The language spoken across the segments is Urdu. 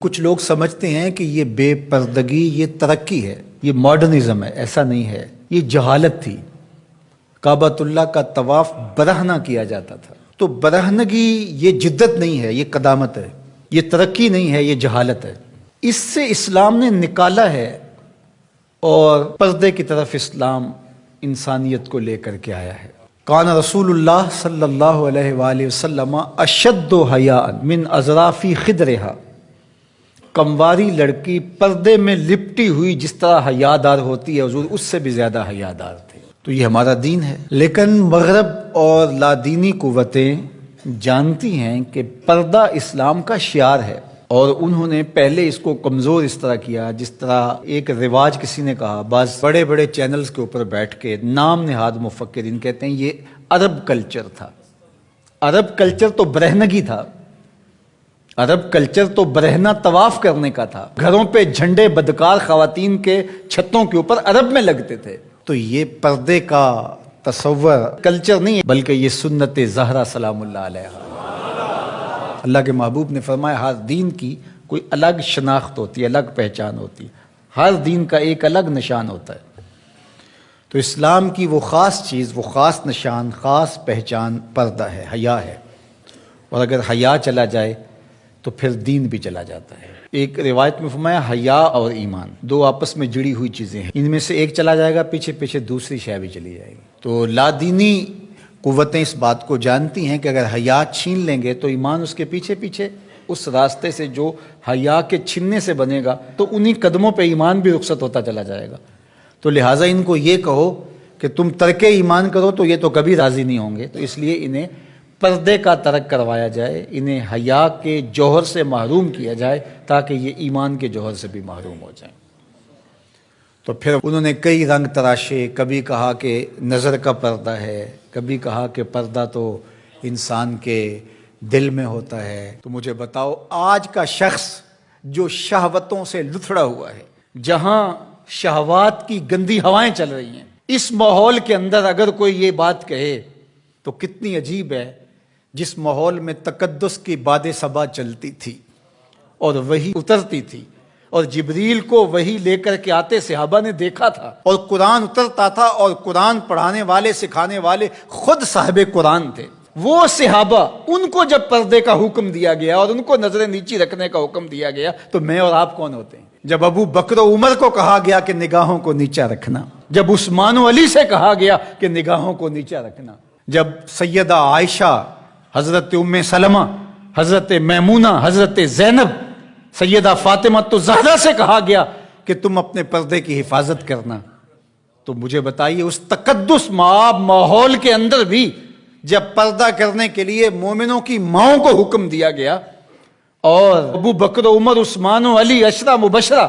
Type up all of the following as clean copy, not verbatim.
کچھ لوگ سمجھتے ہیں کہ یہ بے پردگی یہ ترقی ہے، یہ ماڈرنزم ہے۔ ایسا نہیں ہے، یہ جہالت تھی۔ کعبۃ اللہ کا طواف برہنہ کیا جاتا تھا، تو برہنگی یہ جدت نہیں ہے، یہ قدامت ہے، یہ ترقی نہیں ہے، یہ جہالت ہے۔ اس سے اسلام نے نکالا ہے اور پردے کی طرف اسلام انسانیت کو لے کر کے آیا ہے۔ کان رسول اللہ صلی اللہ علیہ وآلہ وسلم اشد حیاء من اظراف خدرہا، کمواری لڑکی پردے میں لپٹی ہوئی جس طرح حیادار ہوتی ہے، حضور اس سے بھی زیادہ حیادار تھے۔ تو یہ ہمارا دین ہے، لیکن مغرب اور لادینی قوتیں جانتی ہیں کہ پردہ اسلام کا شعار ہے، اور انہوں نے پہلے اس کو کمزور اس طرح کیا جس طرح ایک رواج کسی نے کہا، بعض بڑے بڑے چینلز کے اوپر بیٹھ کے نام نہاد مفکرین کہتے ہیں یہ عرب کلچر تھا۔ عرب کلچر تو برہنگی تھا، عرب کلچر تو برہنہ طواف کرنے کا تھا، گھروں پہ جھنڈے بدکار خواتین کے چھتوں کے اوپر عرب میں لگتے تھے۔ تو یہ پردے کا تصور کلچر نہیں ہے، بلکہ یہ سنت زہرا سلام اللہ علیہا۔ اللہ کے محبوب نے فرمایا ہر دین کی کوئی الگ شناخت ہوتی ہے، الگ پہچان ہوتی ہے، ہر دین کا ایک الگ نشان ہوتا ہے۔ تو اسلام کی وہ خاص چیز، وہ خاص نشان، خاص پہچان پردہ ہے، حیا ہے، اور اگر حیا چلا جائے تو پھر دین بھی چلا جاتا ہے۔ ایک روایت میں فرمایا حیا اور ایمان دو آپس میں جڑی ہوئی چیزیں ہیں، ان میں سے ایک چلا جائے گا پیچھے پیچھے دوسری شے بھی چلی جائے گی۔ تو لادینی قوتیں اس بات کو جانتی ہیں کہ اگر حیا چھین لیں گے تو ایمان اس کے پیچھے پیچھے اس راستے سے جو حیا کے چھننے سے بنے گا، تو انہی قدموں پہ ایمان بھی رخصت ہوتا چلا جائے گا۔ تو لہٰذا ان کو یہ کہو کہ تم ترک ایمان کرو تو یہ تو کبھی راضی نہیں ہوں گے، تو اس لیے انہیں پردے کا ترک کروایا جائے، انہیں حیا کے جوہر سے محروم کیا جائے تاکہ یہ ایمان کے جوہر سے بھی محروم ہو جائیں۔ تو پھر انہوں نے کئی رنگ تراشے، کبھی کہا کہ نظر کا پردہ ہے، کبھی کہا کہ پردہ تو انسان کے دل میں ہوتا ہے۔ تو مجھے بتاؤ آج کا شخص جو شہوتوں سے لتھڑا ہوا ہے، جہاں شہوات کی گندی ہوائیں چل رہی ہیں، اس ماحول کے اندر اگر کوئی یہ بات کہے تو کتنی عجیب ہے، جس ماحول میں تقدس کی باد صبا چلتی تھی اور وحی اترتی تھی، اور جبریل کو وحی لے کر کے آتے صحابہ نے دیکھا تھا، اور قرآن اترتا تھا، اور قرآن پڑھانے والے سکھانے والے خود صاحب قرآن تھے، وہ صحابہ، ان کو جب پردے کا حکم دیا گیا اور ان کو نظریں نیچی رکھنے کا حکم دیا گیا تو میں اور آپ کون ہوتے ہیں؟ جب ابو بکر و عمر کو کہا گیا کہ نگاہوں کو نیچا رکھنا، جب عثمان و علی سے کہا گیا کہ نگاہوں کو نیچا رکھنا، جب سیدہ عائشہ، حضرت ام سلمہ، حضرت میمونہ، حضرت زینب، سیدہ فاطمہ تو زہرا سے کہا گیا کہ تم اپنے پردے کی حفاظت کرنا، تو مجھے بتائیے اس تقدس ماحول کے اندر بھی جب پردہ کرنے کے لیے مومنوں کی ماؤں کو حکم دیا گیا، اور ابو بکر و عمر، عثمان و علی، عشرہ مبشرہ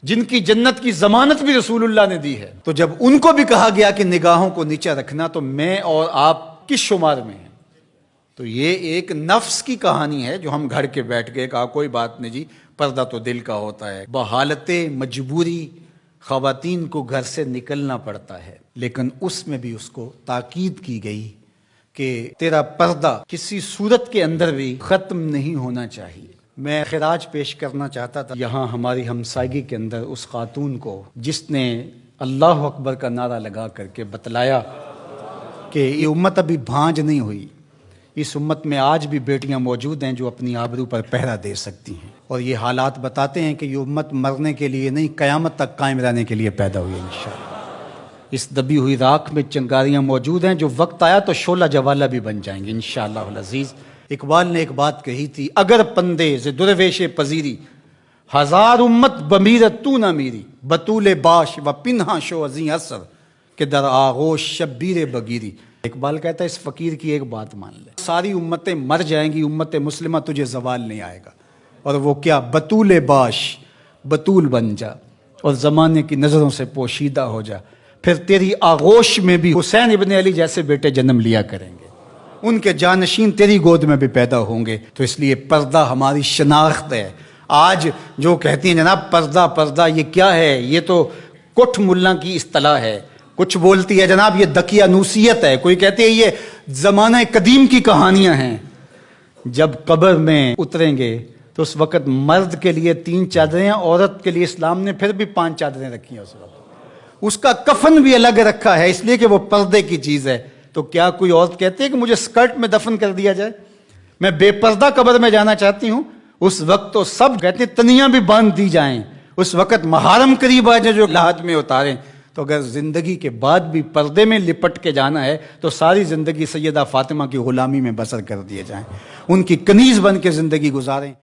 جن کی جنت کی ضمانت بھی رسول اللہ نے دی ہے، تو جب ان کو بھی کہا گیا کہ نگاہوں کو نیچا رکھنا، تو میں اور آپ کس شمار میں ہیں؟ تو یہ ایک نفس کی کہانی ہے جو ہم گھڑ کے بیٹھ گئے، کہا کوئی بات نہیں جی، پردہ تو دل کا ہوتا ہے۔ بحالت مجبوری خواتین کو گھر سے نکلنا پڑتا ہے، لیکن اس میں بھی اس کو تاکید کی گئی کہ تیرا پردہ کسی صورت کے اندر بھی ختم نہیں ہونا چاہیے۔ میں خراج پیش کرنا چاہتا تھا یہاں ہماری ہمسائیگی کے اندر اس خاتون کو جس نے اللہ اکبر کا نعرہ لگا کر کے بتلایا کہ یہ امت ابھی بھانج نہیں ہوئی، اس امت میں آج بھی بیٹیاں موجود ہیں جو اپنی آبرو پر پہرا دے سکتی ہیں، اور یہ حالات بتاتے ہیں کہ یہ امت مرنے کے لیے نہیں، قیامت تک قائم رہنے کے لیے پیدا ہوئی ہے انشاءاللہ۔ اس دبی ہوئی راکھ میں چنگاریاں موجود ہیں جو وقت آیا تو شعلہ جوالہ بھی بن جائیں گے انشاءاللہ العزیز۔ اقبال نے ایک بات کہی تھی، اگر پندے ز درویش پذیری، ہزار امت بمیرت تو نہ میری، بطول باش و پنہاں شو ازیں اثر کہ در آغوش شبیر بگیری۔ اقبال کہتا ہے اس فقیر کی ایک بات مان لے، ساری امتیں مر جائیں گی، امت مسلمہ تجھے زوال نہیں آئے گا، اور وہ کیا؟ بطول باش، بطول بن جا اور زمانے کی نظروں سے پوشیدہ ہو جا، پھر تیری آغوش میں بھی حسین ابن علی جیسے بیٹے جنم لیا کریں گے، ان کے جانشین تیری گود میں بھی پیدا ہوں گے۔ تو اس لیے پردہ ہماری شناخت ہے۔ آج جو کہتی ہیں جناب پردہ پردہ، یہ کیا ہے؟ یہ تو کٹھ ملا کی اصطلاح ہے، کچھ بولتی ہے جناب یہ دقیانوسیت ہے، کوئی کہتی ہے یہ زمانہ قدیم کی کہانیاں ہیں۔ جب قبر میں اتریں گے تو اس وقت مرد کے لیے 3 چادریں، عورت کے لیے اسلام نے پھر بھی 5 چادریں رکھی ہیں اس وقت. اس کا کفن بھی الگ رکھا ہے اس لیے کہ وہ پردے کی چیز ہے. تو کیا کوئی عورت کہتی ہے کہ مجھے اسکرٹ میں دفن کر دیا جائے، میں بے پردہ قبر میں جانا چاہتی ہوں؟ اس وقت تو سب کہتے ہیں تنیاں بھی باندھ دی جائیں، اس وقت محارم قریب آ جائیں جو لحاظ میں اتاریں. تو اگر زندگی کے بعد بھی پردے میں لپٹ کے جانا ہے تو ساری زندگی سیدہ فاطمہ کی غلامی میں بسر کر دیے جائیں، ان کی کنیز بن کے زندگی گزاریں.